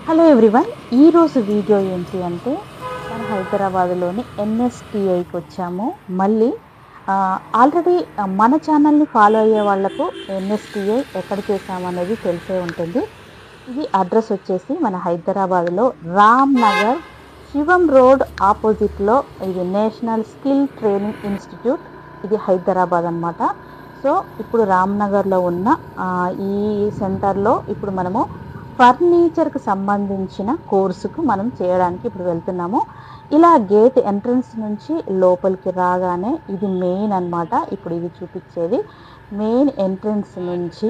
Hello everyone, ఈరోజు video ఏంటి అంటే మన హైదరాబాద్లోని ఎన్ఎస్టిఐకి వచ్చాము. మళ్ళీ ఆల్రెడీ మన ఛానల్ని ఫాలో అయ్యే వాళ్లకు ఎన్ఎస్టిఐ ఎక్కడ చేసామనేది తెలిసే ఉంటుంది. ఇది అడ్రస్ వచ్చేసి మన హైదరాబాద్లో రామ్ నగర్ శివం రోడ్ ఆపోజిట్లో ఇది నేషనల్ స్కిల్ ట్రైనింగ్ ఇన్స్టిట్యూట్, ఇది హైదరాబాద్ అన్నమాట. సో ఇప్పుడు రామ్ నగర్లో ఉన్న ఈ సెంటర్లో ఇప్పుడు మనము ఫర్నిచర్కి సంబంధించిన కోర్సుకు మనం చేయడానికి ఇప్పుడు వెళ్తున్నాము. ఇలా గేట్ ఎంట్రన్స్ నుంచి లోపలికి రాగానే ఇది మెయిన్ అన్నమాట. ఇప్పుడు ఇది చూపించేది మెయిన్ ఎంట్రన్స్ నుంచి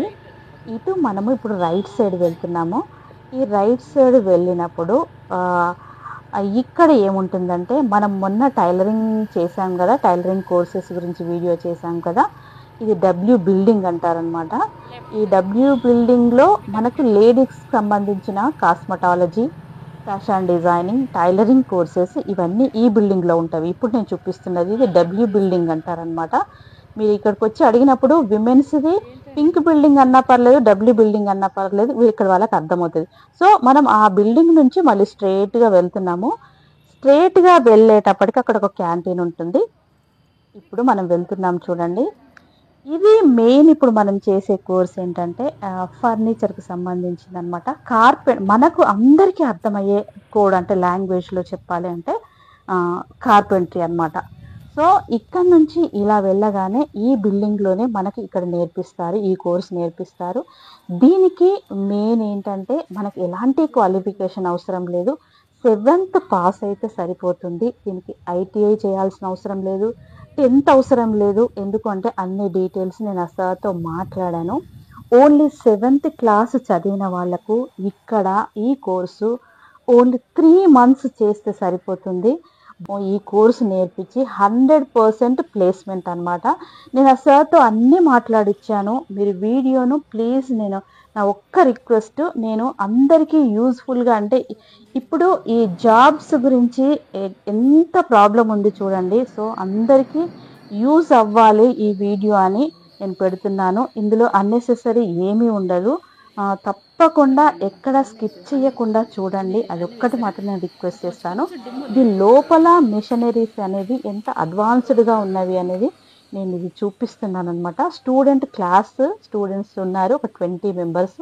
ఇటు మనము ఇప్పుడు రైట్ సైడ్ వెళ్తున్నాము. ఈ రైట్ సైడ్ వెళ్ళినప్పుడు ఇక్కడ ఏముంటుందంటే, మనం మొన్న టైలరింగ్ చేసాం కదా, టైలరింగ్ కోర్సెస్ గురించి వీడియో చేసాం కదా, ఇది డబ్ల్యూ బిల్డింగ్ అంటారనమాట. ఈ డబ్ల్యూ బిల్డింగ్లో మనకు లేడీస్కి సంబంధించిన cosmetology, fashion designing, tailoring courses ఇవన్నీ ఈ బిల్డింగ్లో ఉంటాయి. ఇప్పుడు నేను చూపిస్తున్నది ఇది డబ్ల్యూ బిల్డింగ్ అంటారనమాట. మీరు ఇక్కడికి వచ్చి అడిగినప్పుడు విమెన్స్ది పింక్ బిల్డింగ్ అన్నా పర్లేదు, డబ్ల్యూ బిల్డింగ్ అన్నా పర్లేదు, ఇక్కడ వాళ్ళకి అర్థమవుతుంది. సో మనం ఆ బిల్డింగ్ నుంచి మళ్ళీ స్ట్రైట్గా వెళ్తున్నాము. స్ట్రైట్గా వెళ్ళేటప్పటికి అక్కడ ఒక క్యాంటీన్ ఉంటుంది. ఇప్పుడు మనం వెళ్తున్నాం చూడండి. ఇది మెయిన్ ఇప్పుడు మనం చేసే కోర్స్ ఏంటంటే ఫర్నిచర్కి సంబంధించింది అనమాట. మనకు అందరికీ అర్థమయ్యే కోడ్ అంటే లాంగ్వేజ్లో చెప్పాలి అంటే కార్పెంట్రీ అనమాట. సో ఇక్కడ నుంచి ఇలా వెళ్ళగానే ఈ బిల్డింగ్లోనే మనకి ఇక్కడ నేర్పిస్తారు, ఈ కోర్స్ నేర్పిస్తారు. దీనికి మెయిన్ ఏంటంటే మనకి ఎలాంటి క్వాలిఫికేషన్ అవసరం లేదు, 7th పాస్ అయితే సరిపోతుంది. దీనికి ఐటీఐ చేయాల్సిన అవసరం లేదు, 10th అవసరం లేదు. ఎందుకంటే అన్ని డీటెయిల్స్ నేను సార్తో మాట్లాడాను. ఓన్లీ 7th క్లాస్ చదివిన వాళ్లకు ఇక్కడ ఈ కోర్సు ఓన్లీ 3 months చేస్తే సరిపోతుంది. ఈ కోర్సు నేర్పించి 100% ప్లేస్మెంట్ అనమాట. నేను సార్తో అన్నీ మాట్లాడిచ్చాను. మీరు వీడియోను ప్లీజ్, నేను నా ఒక్క రిక్వెస్ట్, నేను అందరికీ యూజ్ఫుల్గా, అంటే ఇప్పుడు ఈ జాబ్స్ గురించి ఎంత ప్రాబ్లం ఉంది చూడండి. సో అందరికీ యూజ్ అవ్వాలి ఈ వీడియో అని నేను పెడుతున్నాను. ఇందులో అన్నెసెసరీ ఏమీ ఉండదు. తప్పకుండా ఎక్కడ స్కిప్ చేయకుండా చూడండి. అదొక్కటి మాత్రం నేను రిక్వెస్ట్ చేస్తాను. దీని లోపల మిషనరీస్ అనేవి ఎంత అడ్వాన్స్డ్గా ఉన్నవి అనేది నేను ఇది చూపిస్తున్నాను అనమాట. స్టూడెంట్స్ ఉన్నారు, ఒక 20 members,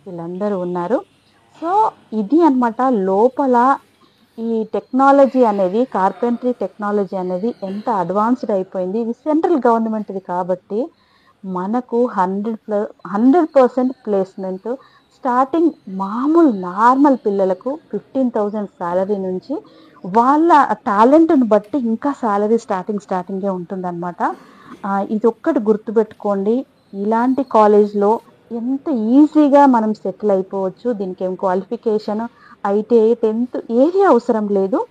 వీళ్ళందరూ ఉన్నారు. సో ఇది అనమాట లోపల ఈ టెక్నాలజీ అనేది, కార్పెంట్రీ టెక్నాలజీ అనేది ఎంత అడ్వాన్స్డ్ అయిపోయింది. ఇది సెంట్రల్ గవర్నమెంట్ది కాబట్టి మనకు 100% ప్లేస్మెంట్. స్టార్టింగ్ మామూలు నార్మల్ పిల్లలకు 15,000 శాలరీ నుంచి వాళ్ళ టాలెంట్ని బట్టి ఇంకా శాలరీ స్టార్టింగే ఉంటుందన్నమాట. ఇది ఒక్కటి గుర్తుపెట్టుకోండి. ఇలాంటి కాలేజ్లో ఎంత ఈజీగా మనం సెటిల్ అయిపోవచ్చు. దీనికి ఏం క్వాలిఫికేషన్, ఐటీఐ, 10th ఏది అవసరం లేదు.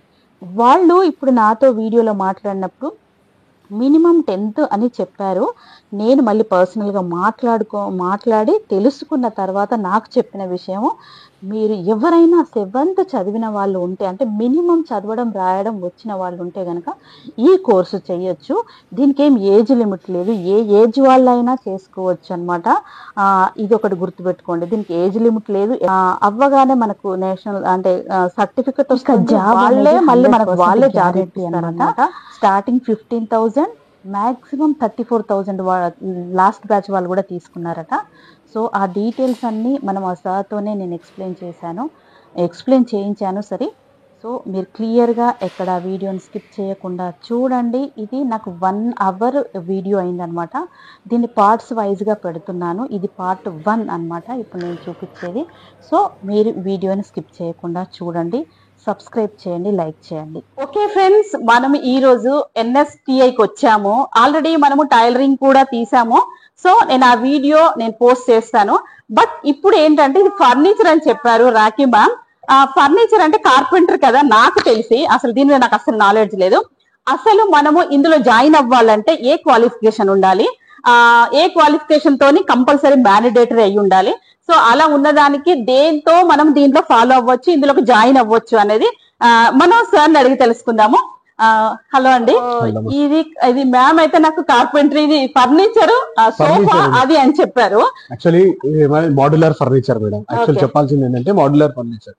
వాళ్ళు ఇప్పుడు నాతో వీడియోలో మాట్లాడినప్పుడు మినిమం 10th అని చెప్పారు. నేను మళ్ళీ పర్సనల్గా మాట్లాడి తెలుసుకున్న తర్వాత నాకు చెప్పిన విషయము, మీరు ఎవరైనా 7th చదివిన వాళ్ళు ఉంటే, అంటే మినిమం చదవడం రాయడం వచ్చిన వాళ్ళు ఉంటే కనుక ఈ కోర్సు చేయొచ్చు. దీనికి ఏం ఏజ్ లిమిట్ లేదు, ఏ ఏజ్ వాళ్ళైనా చేసుకోవచ్చు అనమాట. ఇది ఒకటి గుర్తుపెట్టుకోండి, దీనికి ఏజ్ లిమిట్ లేదు. అవ్వగానే మనకు నేషనల్ అంటే సర్టిఫికెట్ వాళ్ళే మళ్ళీ మనకు వాళ్ళే జాబ్ ఇస్తారనమాట. స్టార్టింగ్ 15,000, మ్యాక్సిమం 34,000 లాస్ట్ బ్యాచ్ వాళ్ళు కూడా తీసుకున్నారట. సో ఆ డీటెయిల్స్ అన్నీ మనం ఆ సార్తోనే నేను ఎక్స్ప్లెయిన్ చేయించాను. సరే, సో మీరు క్లియర్గా ఎక్కడ వీడియోని స్కిప్ చేయకుండా చూడండి. ఇది నాకు 1 hour వీడియో అయిందనమాట. దీన్ని పార్ట్స్ వైజ్గా పెడుతున్నాను. ఇది part 1 అనమాట ఇప్పుడు నేను చూపించేది. సో మీరు వీడియోని స్కిప్ చేయకుండా చూడండి, సబ్స్క్రైబ్ చేయండి, లైక్ చేయండి. ఓకే ఫ్రెండ్స్, మనం ఈరోజు ఎన్ఎస్టిఐకి వచ్చాము. ఆల్రెడీ మనము టైలరింగ్ కూడా తీసాము. సో నేను ఆ వీడియో పోస్ట్ చేస్తాను. బట్ ఇప్పుడు ఏంటంటే ఇది ఫర్నిచర్ అని చెప్పారు రాఖీ మ్యామ్. ఫర్నిచర్ అంటే కార్పెంటర్ కదా, నాకు తెలిసి అసలు దీని మీద నాకు అసలు నాలెడ్జ్ లేదు. అసలు మనము ఇందులో జాయిన్ అవ్వాలంటే ఏ క్వాలిఫికేషన్ ఉండాలి, ఏ క్వాలిఫికేషన్ తోని కంపల్సరీ మ్యాండేటరీ అయి ఉండాలి. సో అలా ఉన్నదానికి దేంతో మనం దీంట్లో ఫాలో అవ్వచ్చు, ఇందులోకి జాయిన్ అవ్వచ్చు అనేది మనం సార్ని అడిగి తెలుసుకుందాము. హలో అండి. ఇది మ్యామ్ అయితే నాకు కార్పెంటరీ, ఇది ఫర్నిచర్, సోఫా అది అని చెప్పారు. Actually modular furniture madam. Actual చెప్పాల్సింది ఏంటంటే మాడ్యులర్ ఫర్నిచర్.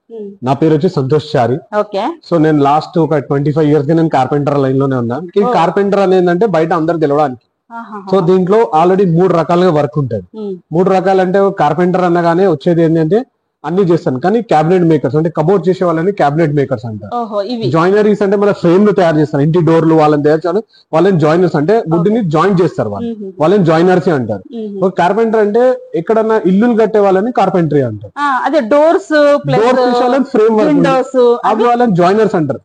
నా పేరు వచ్చి సంతోష్ చారి. ఓకే. సో నేను లాస్ట్ ఒక 25 years గా నేను కార్పెంటర్ లైన్ లోనే ఉన్నాను. ఈ కార్పెంటర్ అనేది ఏంటంటే బయట అందరు తెలవడానికి. సో దీంట్లో ఆల్రెడీ 3 రకాలుగా వర్క్ ఉంటుంది. 3 రకాలు అంటే కార్పెంటర్ అనగానే వచ్చేది ఏంటంటే అన్ని చేస్తాను, కానీ క్యాబినెట్ మేకర్స్ అంటే కబోర్డ్ చేసే వాళ్ళని క్యాబినెట్ మేకర్స్ అంటారు. జాయినరీస్ అంటే మన ఫ్రేమ్ లు తయారు చేస్తారు, ఇంటి డోర్లు వాళ్ళని తయారు చేస్తారు, వాళ్ళని జాయినర్స్ అంటే వుడ్ని జాయిన్ చేస్తారు, వాళ్ళని జాయినర్స్ అంటారు. కార్పెంటర్ అంటే ఎక్కడన్నా ఇల్లులు కట్టే వాళ్ళని కార్పెంటరీ అంటారు. అదే డోర్స్ ఫ్రేమ్ వర్క్ అవి వాళ్ళని జాయినర్స్ అంటారు.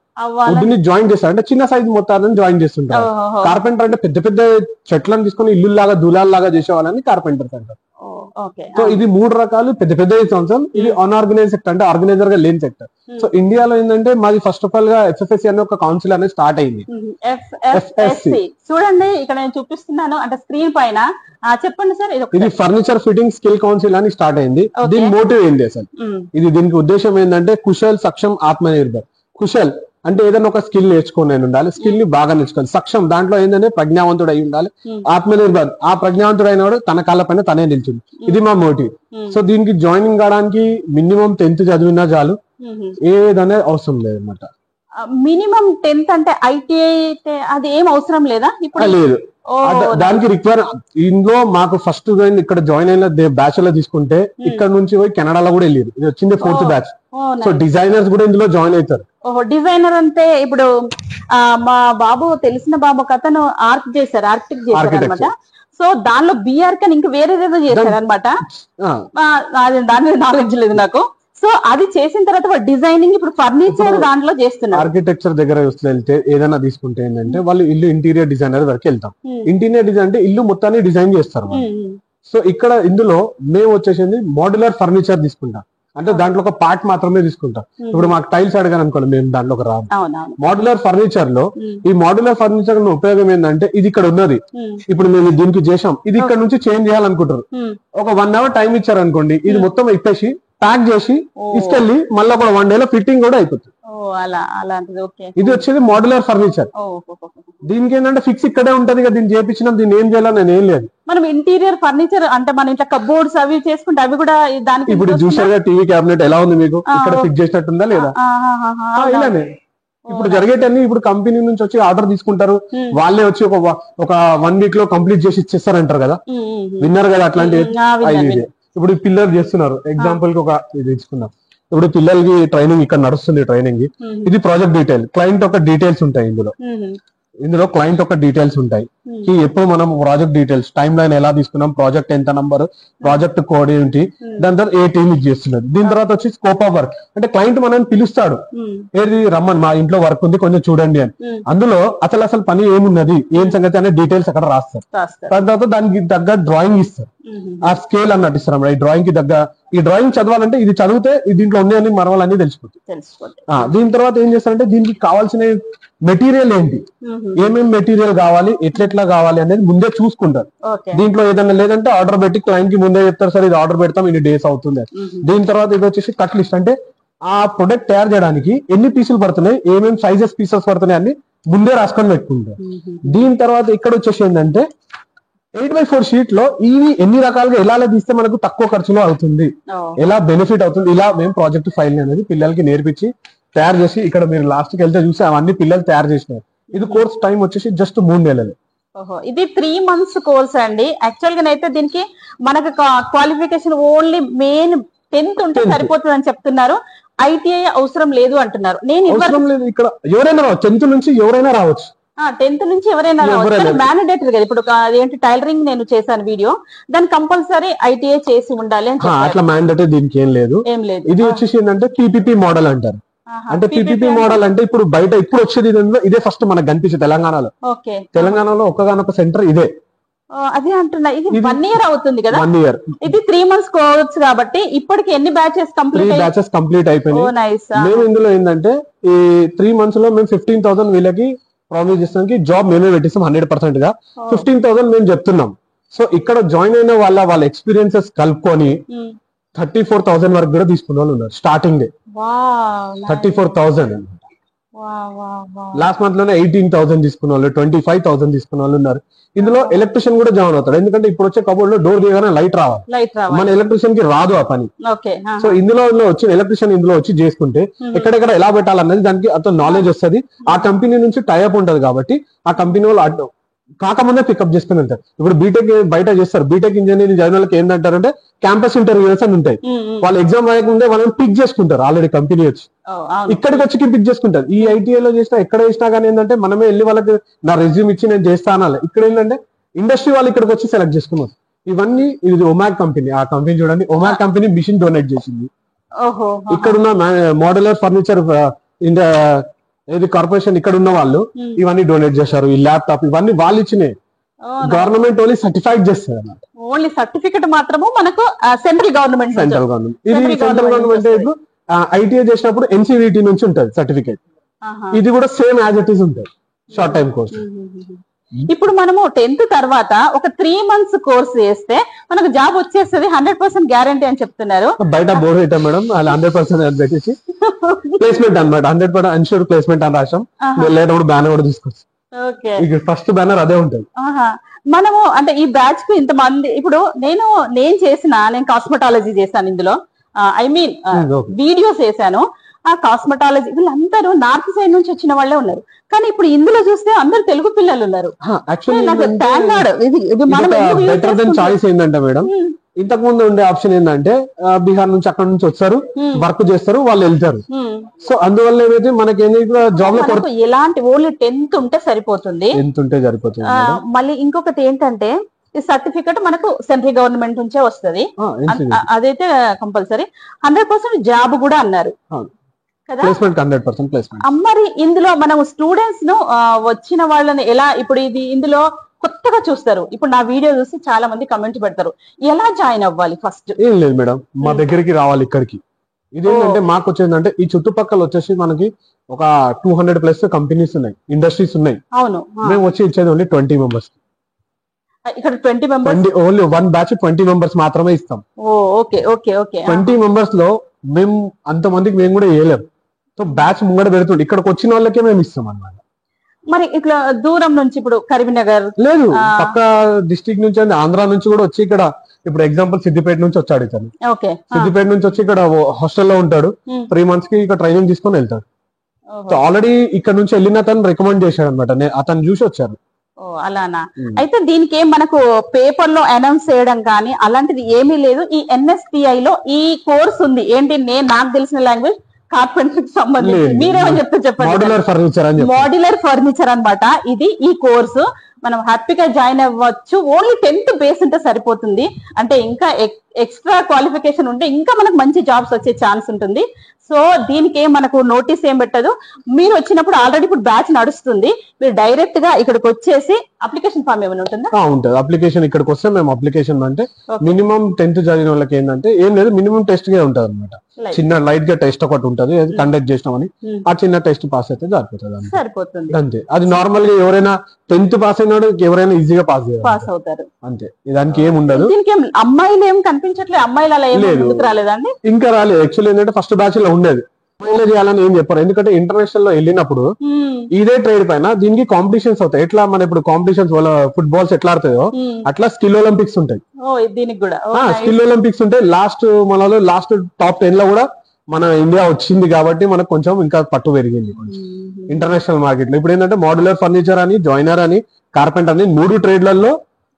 వుడ్ని జాయిన్ చేస్తారు అంటే చిన్న సైజ్ మొత్తాలను జాయిన్ చేస్తుంటారు. కార్పెంటర్ అంటే పెద్ద పెద్ద చెట్లను తీసుకుని ఇల్లు లాగా దూలాల్లాగా చేసే వాళ్ళని కార్పెంటర్స్ అంటారు. సో ఇది 3 రకాలు పెద్ద పెద్ద సంవత్సరం. ఇది అన్ఆర్గనైజ్ సెక్టర్ అంటే ఆర్గనైజర్ గా లేని సెక్టర్. సో ఇండియాలో ఏంటంటే మాది ఫస్ట్ ఆఫ్ ఆల్ గా FFSC అనే ఒక కౌన్సిల్ అనేది స్టార్ట్ అయింది. చూడండి ఇక్కడ నేను చూపిస్తున్నాను అంటే స్క్రీన్ పైన. చెప్పండి సార్. ఇది ఫర్నిచర్ ఫిట్టింగ్ స్కిల్ కౌన్సిల్ అని స్టార్ట్ అయింది. దీని మోటివ్ ఏంటి అసలు? ఇది దీనికి ఉద్దేశం ఏంటంటే కుశల్ సక్షం ఆత్మనిర్భర్. కుశల్ అంటే ఏదైనా ఒక స్కిల్ నేర్చుకుని ఉండాలి, స్కిల్ ని బాగా నేర్చుకోవాలి. సక్షం దాంట్లో ఏంటంటే ప్రజ్ఞావంతుడు అయి ఉండాలి. ఆత్మనిర్భర్ ఆ ప్రజ్ఞావంతుడు అయినాడు తన కాళ్ళ పైన తనే నిల్చుంది. ఇది మా మోటివ్. సో దీనికి జాయినింగ్ కావడానికి మినిమం 10th చదివినా చాలు, ఏదనే అవసరం లేదు అనమాట. మినిమం 10th అంటే ITI అది ఏం అవసరం లేదా? ఇప్పుడు లేదు, దానికి రిక్వైర్. ఇందులో మాకు ఫస్ట్ ఇక్కడ జాయిన్ అయిన బ్యాచ్ లో తీసుకుంటే ఇక్కడ నుంచి పోయి కెనడాలో కూడా వెళ్ళారు. ఇది వచ్చింది 4th బ్యాచ్. సో డిజైనర్స్ కూడా ఇందులో జాయిన్ అవుతారు. డిజైనర్ అంటే ఇప్పుడు మా బాబు తెలిసిన బాబు ఒక అతను ఆర్కిటెక్ట్ చేశారు అనమాట. సో దానిలో BR కని ఇంకా వేరేదేదో చేశారు అనమాట. దాని మీద నాలెడ్జ్ లేదు నాకు. సో అది చేసిన తర్వాత డిజైనింగ్ ఇప్పుడు ఫర్నిచర్ దాంట్లో చేస్తున్నారు. ఆర్కిటెక్చర్ దగ్గర వెళ్తే ఏదైనా తీసుకుంటే ఏంటంటే వాళ్ళు ఇల్లు ఇంటీరియర్ డిజైనర్ వరకు వెళ్తాం. ఇంటీరియర్ డిజైన్ అంటే ఇల్లు మొత్తాన్ని డిజైన్ చేస్తారు. సో ఇక్కడ ఇందులో మేము వచ్చేసింది మోడ్యులర్ ఫర్నిచర్ తీసుకుంటాం. అంటే దాంట్లో ఒక పార్ట్ మాత్రమే తీసుకుంటాం. ఇప్పుడు మాకు టైల్స్ అడగాను అనుకోండి, మేము దాంట్లో ఒక రాము. మోడ్యులర్ ఫర్నిచర్ లో ఈ మోడ్యులర్ ఫర్నిచర్ ఉపయోగం ఏంటంటే ఇది ఇక్కడ ఉన్నది, ఇప్పుడు మేము దీనికి చేసాం, ఇది ఇక్కడ నుంచి చేంజ్ చేయాలనుకుంటారు. ఒక 1 hour టైం ఇచ్చారు అనుకోండి, ఇది మొత్తం ఇప్పేసి ప్యాక్ చేసి తీసుకెళ్లి మళ్ళీ ఒక 1 day లో ఫిట్టింగ్ కూడా అయిపోతుంది. ఇది వచ్చేది మోడ్యులర్ ఫర్నిచర్. దీనికి ఏంటంటే ఫిక్స్ ఇక్కడే ఉంటది కదా, దీన్ని చేపించినా దీన్ని ఏం చేయాలని నేను ఏం లేదు. మనం ఇంటీరియర్ ఫర్నిచర్ అంటే మన ఇంట్లో కబోర్డ్స్ అవి చేసుకుంటే అవి కూడా దానికి ఇప్పుడు చూసారుగా టీవీ క్యాబినెట్ ఎలా ఉంది మీకు, ఇక్కడ ఫిక్స్ చేసినట్టుందా లేదా? ఇలానే ఇప్పుడు జరిగేటన్ని ఇప్పుడు కంపెనీ నుంచి వచ్చి ఆర్డర్ తీసుకుంటారు, వాళ్ళే వచ్చి ఒక 1 week లో కంప్లీట్ చేసి ఇచ్చేస్తారంటారు కదా, విన్నారు కదా అట్లాంటి. ఇప్పుడు పిల్లలు చేస్తున్నారు. ఎగ్జాంపుల్ కి ఒక ఇది తీసుకుందాం. ఇప్పుడు పిల్లలకి ట్రైనింగ్ ఇక్కడ నడుస్తుంది. ట్రైనింగ్ ఇది ప్రాజెక్ట్ డీటెయిల్, క్లయింట్ ఒక డీటెయిల్స్ ఉంటాయి. ఇందులో క్లయింట్ ఒక డీటెయిల్స్ ఉంటాయి. ఎప్పుడు మనం ప్రాజెక్ట్ డీటెయిల్స్, టైం లైన్ ఎలా తీసుకున్నాం, ప్రాజెక్ట్ ఎంత నంబర్, ప్రాజెక్ట్ కోడ్ ఏంటి, దాని తర్వాత ఏ టీమ్ ఇది చేస్తున్నారు. దీని తర్వాత వచ్చి స్కోప్ ఆఫ్ వర్క్ అంటే క్లయింట్ మనల్ని పిలుస్తాడు, ఏది రమ్మని మా ఇంట్లో వర్క్ ఉంది కొంచెం చూడండి అని. అందులో అసలు పని ఏమున్నది ఏం సంగతి అనే డీటెయిల్స్ అక్కడ రాస్తారు. దాని తర్వాత దానికి తగ్గ డ్రాయింగ్ ఇస్తారు. ఆ స్కేల్ అన్నట్టు ఇస్తారు. ఈ డ్రాయింగ్ కి తగ్గ ఈ డ్రాయింగ్ చదవాలంటే ఇది చదివితే దీంట్లో ఉన్నాయని మరవాలన్నీ తెలిసిపోతుంది. దీని తర్వాత ఏం చేస్తారంటే దీనికి కావాల్సిన మెటీరియల్ ఏంటి, ఏమేమి మెటీరియల్ కావాలి, ఎట్లెట్లా కావాలి అనేది ముందే చూసుకుంటారు. దీంట్లో ఏదైనా లేదంటే ఆర్డర్ పెట్టి క్లయింట్ కి ముందే చెప్తారు, సార్ ఇది ఆర్డర్ పెడతాం ఇన్ని డేస్ అవుతుంది. దీని తర్వాత ఇది వచ్చేసి కట్ లిస్ట్ అంటే ఆ ప్రొడక్ట్ తయారు చేయడానికి ఎన్ని పీసులు పడుతున్నాయి, ఏమేమి సైజెస్ పీసెస్ పడుతున్నాయి అన్ని ముందే రాసుకొని పెట్టుకుంటారు. దీని తర్వాత ఇక్కడ వచ్చేసి ఏంటంటే 8x4 షీట్ లో ఇవి ఎన్ని రకాలుగా ఎలా తీస్తే మనకు తక్కువ ఖర్చులో అవుతుంది, ఎలా బెనిఫిట్ అవుతుంది, ఇలా మేము ప్రాజెక్ట్ ఫైల్ అనేది పిల్లలకి నేర్పించి తయారు చేసి ఇక్కడ మీరు లాస్ట్ కి వెళ్తే చూసి అవన్నీ పిల్లలు తయారు చేసినారు. ఇది కోర్స్ టైం వచ్చేసి జస్ట్ 3 నెలలు. ఇది 3 months కోర్స్ అండి. యాక్చువల్ గా అయితే దీనికి మనకు క్వాలిఫికేషన్ ఓన్లీ మెయిన్ 10th ఉంటే సరిపోతుంది అని చెప్తున్నారు. ITI అవసరం లేదు అంటున్నారు. నేను ఇక్కడ ఎవరైనా 10th నుంచి ఎవరైనా రావచ్చు. 10th నుంచి ఎవరైనా రావచ్చు. మ్యాండేటరీ కదా. ఇప్పుడు అదేంటి టైలరింగ్ నేను చేశాను వీడియో, దాని కంపల్సరీ ITI చేసి ఉండాలి అని అట్లా మ్యాండేటరీ దీనికి ఏం లేదు. ఇది వచ్చేసి ఏంటంటే PPP మోడల్ అంటారు. అంటే PPP మోడల్ అంటే ఇప్పుడు బయట ఇప్పుడు వచ్చేది ఇదే ఫస్ట్ మనకు కనిపించే తెలంగాణలో. తెలంగాణలో ఒక్కగానొక సెంటర్ ఇదే. అదే అంటున్నా. ఇది 1 year అవుతుంది కదా. 1 year. ఇది 3 months కోర్స్ కాబట్టి ఇప్పటికి ఎన్ని బ్యాచెస్ కంప్లీట్? 3 batches కంప్లీట్ అయిపోయినాయి. మేము ఇందులో ఏంటంటే ఈ 3 months లో మేము 15,000 వీళ్ళకి ప్రామిస్ చేస్తానికి జాబ్ మేమే పెట్టిస్తాం 100% గా. 15,000 మేము చెప్తున్నాం. సో ఇక్కడ జాయిన్ అయిన వాళ్ళ ఎక్స్పీరియన్సెస్ కలుపుకొని 34,000 వరకు కూడా తీసుకున్న వాళ్ళు ఉన్నారు. Starting day 34,000. లాస్ట్ మంత్ లోనే 18,000 తీసుకున్న వాళ్ళు, 25,000 తీసుకున్న వాళ్ళు ఉన్నారు. ఇందులో ఎలక్ట్రిషియన్ కూడా జాయిన్ అవుతాడు, ఎందుకంటే ఇప్పుడు వచ్చే కబోర్డ్ లో డోర్ దిగగానే లైట్ రావాలి, మన ఎలక్ట్రిషియన్ కి రాదు ఆ పని. సో ఇందులో వచ్చి ఎలక్ట్రిషియన్ ఇందులో వచ్చి చేసుకుంటే ఎక్కడెక్కడ ఎలా పెట్టాలన్నది దానికి అతను నాలెడ్జ్ వస్తుంది. ఆ కంపెనీ నుంచి టైఅప్ ఉంటది కాబట్టి ఆ కంపెనీ వాళ్ళు కాకముందే పికప్ చేసుకుని వెళ్తారు. ఇప్పుడు బీటెక్ బయట చేస్తారు, బీటెక్ ఇంజనీరింగ్ చదివిన వాళ్ళకి ఏంటంటారంటే క్యాంపస్ ఇంటర్వ్యూస్ అని ఉంటాయి. వాళ్ళు ఎగ్జామ్ రాయకముందే వాళ్ళని పిక్ చేసుకుంటారు, ఆల్రెడీ కంపెనీ వచ్చి ఇక్కడికి వచ్చి పిక్ చేసుకుంటారు. ఈ ఐటీఐలో చేసినా ఎక్కడ చేసినా కానీ ఏంటంటే మనమే వెళ్ళి వాళ్ళకి నా రెజ్యూమ్ ఇచ్చి నేను చేస్తా అనాలి. ఇక్కడ ఏంటంటే ఇండస్ట్రీ వాళ్ళు ఇక్కడికి వచ్చి సెలెక్ట్ చేసుకున్నారు. ఇవన్నీ ఇది ఒమాక్ కంపెనీ, ఆ కంపెనీ చూడండి, ఒమాక్ కంపెనీ మిషన్ డొనేట్ చేసింది. ఇక్కడున్న మోడ్యులర్ ఫర్నిచర్ ఏది కార్పొరేషన్ ఇక్కడ ఉన్న వాళ్ళు ఇవన్నీ డొనేట్ చేశారు. ఈ ల్యాప్టాప్ ఇవన్నీ వాళ్ళు ఇచ్చినాయి, గవర్నమెంట్ ఓన్లీ సర్టిఫైడ్ చేస్తారు అన్నమాట. ఓన్లీ సర్టిఫికెట్ మాత్రము మనకు సెంట్రల్ గవర్నమెంట్. ఇది సెంట్రల్ గవర్నమెంట్ ఇప్పుడు ఐటీఐ చేసినప్పుడు ఎన్సీవిటీ నుంచి ఉంటుంది సర్టిఫికేట్. ఇది కూడా సేమ్ యాజ్ ఇట్ ఈస్ ఉంటుంది, షార్ట్ టైం కోర్స్. ఇప్పుడు మనము 10th తర్వాత ఒక 3 months కోర్స్ చేస్తే మనకు జాబ్ వచ్చేస్తుంది 100% గ్యారంటీ అని చెప్తున్నారు. బయట బోర్డు పెట్టాం మేడం, అలా 100% పెట్టేసి ప్లేస్మెంట్ అనమాట, 100% అన్షూర్ ప్లేస్మెంట్ అని రాసాం. లేనప్పుడు బ్యానర్ కూడా తీసుకొచ్చి ఫస్ట్ బ్యానర్ అదే ఉంటుంది. మనము అంటే ఈ బ్యాచ్ కు ఇంతమంది, ఇప్పుడు నేను కాస్మెటాలజీ చేశాను, ఇందులో ఐ మీన్ వీడియోస్ చేశాను. ఆ కాస్మెటాలజీ వీళ్ళందరూ నార్త్ సైడ్ నుంచి వచ్చిన వాళ్ళే ఉన్నారు, కానీ ఇప్పుడు ఇందులో చూస్తే అందరు తెలుగు పిల్లలు ఉన్నారు. చాయిస్ ఏంటంటే మేడం, ఇంతకు ముందు ఉండే ఆప్షన్ ఏంటంటే బీహార్ నుంచి అక్కడ నుంచి వస్తారు, వర్క్ చేస్తారు, వాళ్ళు వెళ్తారు. సో అందువల్ల ఏమైతే మనకి జాబ్ లో ఎలాంటి ఓన్లీ 10th ఉంటే సరిపోతుంది, 10th ఉంటే సరిపోతుంది. మళ్ళీ ఇంకొకటి ఏంటంటే ఈ సర్టిఫికెట్ మనకు సెంట్రల్ గవర్నమెంట్ నుంచే వస్తుంది, అదైతే కంపల్సరీ. 100% జాబ్ కూడా అన్నారు. మరి ఇందులో మనం స్టూడెంట్స్ ను వచ్చిన వాళ్ళని ఎలా, ఇప్పుడు ఇది ఇందులో కొత్తగా చూస్తారు, ఇప్పుడు నా వీడియో చూసి చాలా మంది కమెంట్ పెడతారు, ఎలా జాయిన్ అవ్వాలి? ఫస్ట్ ఏం లేదు మేడం, మా దగ్గరికి రావాలి. ఇక్కడికి ఇదేంటంటే మాకు వచ్చేదంటే ఈ చుట్టుపక్కల వచ్చేసి మనకి ఒక 200+ కంపెనీస్ ఉన్నాయి, ఇండస్ట్రీస్ ఉన్నాయి. అవును, మేము వచ్చి ఇచ్చేది ఓన్లీ 20 members. ఇక్కడ 20 members, ఓన్లీ 1 batch 20 members మాత్రమే ఇస్తాం. 20 members లో మేము అంతమందికి మేము కూడా వేయలేము. సో బ్యాచ్ ముంగడ పెడుతుంది, ఇక్కడికి వచ్చిన వాళ్ళకే మేము ఇస్తాం అన్నమాట. మరి ఇట్లా దూరం నుంచి ఇప్పుడు కరీంనగర్ లేదు, పక్క డిస్ట్రిక్ట్ నుంచి ఆంధ్ర నుంచి కూడా వచ్చి ఇక్కడ, ఇప్పుడు ఎగ్జాంపుల్ సిద్దిపేట నుంచి వచ్చాడు ఇతను, సిద్దిపేట నుంచి వచ్చి ఇక్కడ హాస్టల్లో ఉంటాడు, 3 months కి ఇక్కడ ట్రైనింగ్ తీసుకొని వెళ్తాడు. సో ఆల్రెడీ ఇక్కడ నుంచి వెళ్ళిన అతను రికమెండ్ చేశాడు అనమాట, అతను చూసి వచ్చారు. అలానా? అయితే దీనికి మనకు పేపర్ లో అనౌన్స్ చేయడం కానీ అలాంటిది ఏమీ లేదు. ఈ NSTI లో ఈ కోర్స్ ఉంది. ఏంటి, నాకు తెలిసిన లాంగ్వేజ్ కార్పెంటర్ సంబంధించి మీరేమని చెప్తే చెప్పండి. మోడ్యులర్ ఫర్నిచర్ అన్నమాట ఇది. ఈ కోర్సు మనం హ్యాపీగా జాయిన్ అవ్వచ్చు. ఓన్లీ 10th బేస్ ఉంటే సరిపోతుంది. అంటే ఇంకా ఎక్స్ట్రా క్వాలిఫికేషన్ ఉంటే ఇంకా మనకు మంచి జాబ్స్ వచ్చే ఛాన్స్ ఉంటుంది. సో దీనికి మనకు నోటీస్ ఏం పెట్టదు. మీరు వచ్చినప్పుడు ఆల్రెడీ ఇప్పుడు బ్యాచ్ నడుస్తుంది, మీరు డైరెక్ట్ గా ఇక్కడికి వచ్చేసి అప్లికేషన్ ఫామ్ ఏమైనా ఉంటుందా? ఉంటుంది. అప్లికేషన్ ఇక్కడికి వస్తే మేము అప్లికేషన్ అంటే మినిమం 10th చదివిన వాళ్ళకి ఏంటంటే ఏం లేదు, మినిమం టెస్ట్ గా ఉంటుంది అనమాట. చిన్న లైట్ గా టెస్ట్ ఒకటి ఉంటుంది, కండక్ట్ చేసినామని ఆ చిన్న టెస్ట్ పాస్ అయితే సరిపోతుంది అంతే. అది నార్మల్ గా ఎవరైనా 10th పాస్ అయినాడు ఎవరైనా ఈజీగా పాస్ అవుతారు అంతే. దానికి ఏం ఉండదు. అమ్మాయిలు ఏం కనిపించట్లేదు, అమ్మాయిలు అలా ఏం రాలేదండి? ఇంకా రాలేదు. యాక్చువల్లీ ఏంటంటే ఫస్ట్ బ్యాచ్ లో ఉండేది, చేయాలని ఏం చెప్పారు. ఎందుకంటే ఇంటర్నేషనల్ లో వెళ్ళినప్పుడు ఇదే ట్రేడ్ పైన దీనికి కాంపిటీషన్స్ అవుతాయి. ఎట్లా మన ఇప్పుడు కాంపిటీషన్స్ వల్ల ఫుట్బాల్స్ ఎట్లా ఆడుతాయో అట్లా స్కిల్ ఒలింపిక్స్ ఉంటాయి. దీనికి కూడా స్కిల్ ఒలింపిక్స్ ఉంటాయి. మనలో లాస్ట్ టాప్ 10 లో కూడా మన ఇండియా వచ్చింది కాబట్టి మనకు కొంచెం ఇంకా పట్టు పెరిగింది ఇంటర్నేషనల్ మార్కెట్ లో. ఇప్పుడు ఏంటంటే మోడ్యులర్ ఫర్నిచర్ అని, జాయినర్ అని, కార్పెంటర్ అని 3 ట్రేడ్లలో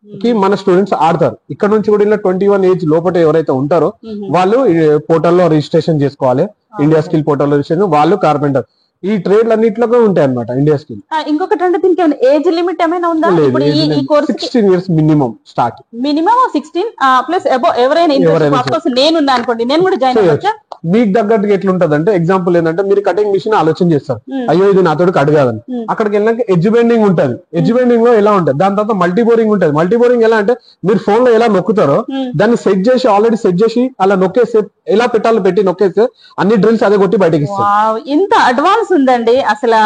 కి మన స్టూడెంట్స్ ఆడతారు. ఇక్కడ నుంచి కూడా ఇలా 21 ఏజ్ లోపల ఎవరైతే ఉంటారో వాళ్ళు పోర్టల్లో రిజిస్ట్రేషన్ చేసుకోవాలి. ఇండియా స్కిల్ పోర్టల్లో రిజిస్ట్రేషన్, వాళ్ళు కార్పెంటర్. ఈ ట్రేడ్ అన్నిట్లో ఉంటాయి అనమాట ఇండియా స్కిల్. ఇంకొకటి అంటే దీనికి ఏజ్ లిమిట్ ఏమైనా ఉందా? 16 years minimum start. Minimum 16 plus above ఎవరైనా నేనున్నా అనుకోండి, నేను కూడా జాయిన్ అవ్వచ్చా? మీకు తగ్గట్టుగా ఎట్లుంటది అంటే ఎగ్జాంపుల్ ఏంటంటే మీరు కటింగ్ మిషన్ ఆలోచన చేస్తారు, అయ్యో ఇది నాతోటి కడగాదని. అక్కడికి వెళ్ళాక ఎడ్జ్ బెండింగ్ ఉంటది. ఎడ్జ్ బెండింగ్ లో ఎలా ఉంటది, దాని తర్వాత మల్టీ బోరింగ్ ఉంటది. మల్టీ బోరింగ్ ఎలా అంటే మీరు ఫోన్ లో ఎలా నొక్కుతారో దాన్ని సెట్ చేసి ఆల్రెడీ సెట్ చేసి అలా నొక్కేస్తే ఎలా పెట్టాలో పెట్టి నొక్కేస్తే అన్ని డ్రిల్స్ అదే కొట్టి బయటకి ఇస్తారు. ఇంత అడ్వాన్స్ ఉందండి అసలు.